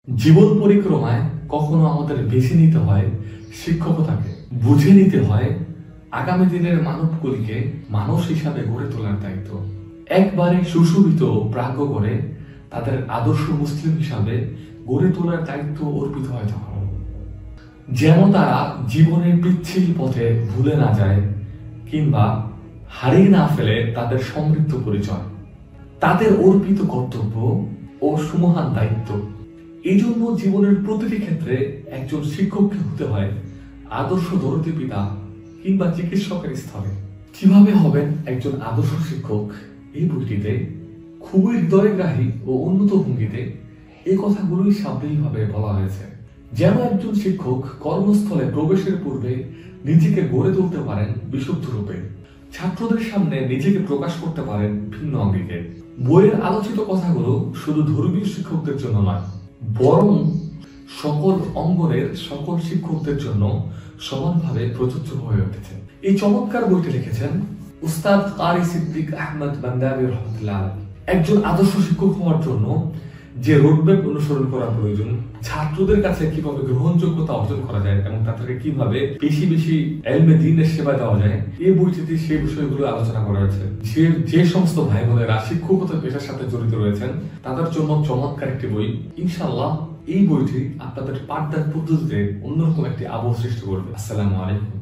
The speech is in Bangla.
জীবন পরিক্রমায় কখনো আমাদের বেছে নিতে হয় শিক্ষকতাকে, বুঝে নিতে হয় আগামী দিনের মানবকুলকে মানুষ হিসাবে গড়ে তোলার দায়িত্ব। একবারে সুশোভিত প্রাজ্ঞ করে তাদের আদর্শ মুসলিম হিসাবে গড়ে তোলার দায়িত্ব অর্পিত হয় তখন। যেন তারা জীবনের পিচ্ছিল পথে ভুলে না যায় কিংবা হারিয়ে না ফেলে তাদের সমৃদ্ধ পরিচয়, তাদের অর্পিত কর্তব্য ও সুমহান দায়িত্ব। এই জন্য জীবনের প্রতিটি ক্ষেত্রে একজন শিক্ষককে হতে হয় আদর্শ দরদি পিতা কিংবা চিকিৎসকের স্থলে। কিভাবে হবেন একজন আদর্শ শিক্ষক, এই বইটিতে খুবই হৃদয়গ্রাহী ও উন্নত ভঙ্গিতে এই কথাগুলোই সাবলীলভাবে বলা হয়েছে। যেন একজন শিক্ষক কর্মস্থলে প্রবেশের পূর্বে নিজেকে গড়ে তুলতে পারেন বিশুদ্ধ রূপে, ছাত্রদের সামনে নিজেকে প্রকাশ করতে পারেন ভিন্ন অঙ্গিকে। বইয়ের আলোচিত কথাগুলো শুধু ধর্মীয় শিক্ষকদের জন্য নয়, বরং সকল অঙ্গনের সকল শিক্ষকদের জন্য সমানভাবে প্রযোজ্য হয়ে উঠেছে। এই চমৎকার বইটি লিখেছেন উস্তাদ কারি সিদ্দিক আহমদ বান্দাবি রহমতুল্লাহ। একজন আদর্শ শিক্ষক হওয়ার জন্য যে রোডম্যাপ অনুসরণ করা প্রয়োজন, ছাত্রদের কাছে কিভাবে গ্রহণযোগ্যতা অর্জন করা যায় এবং তাদেরকে কিভাবে বেশি বেশি এলমে দ্বীনের সেবা দেওয়া যায়, এই বইটিতে সেই বিষয়গুলো আলোচনা করা হয়েছে। যে সমস্ত ভাই বোনেরা শিক্ষকতা পেশার সাথে জড়িত রয়েছেন তাদের জন্য চমৎকার একটি বই। ইনশাআল্লাহ এই বইটি আপনাদের পাঠদান পদ্ধতিতে অন্যরকম একটি আবহ সৃষ্টি করবে। আসসালামু আলাইকুম।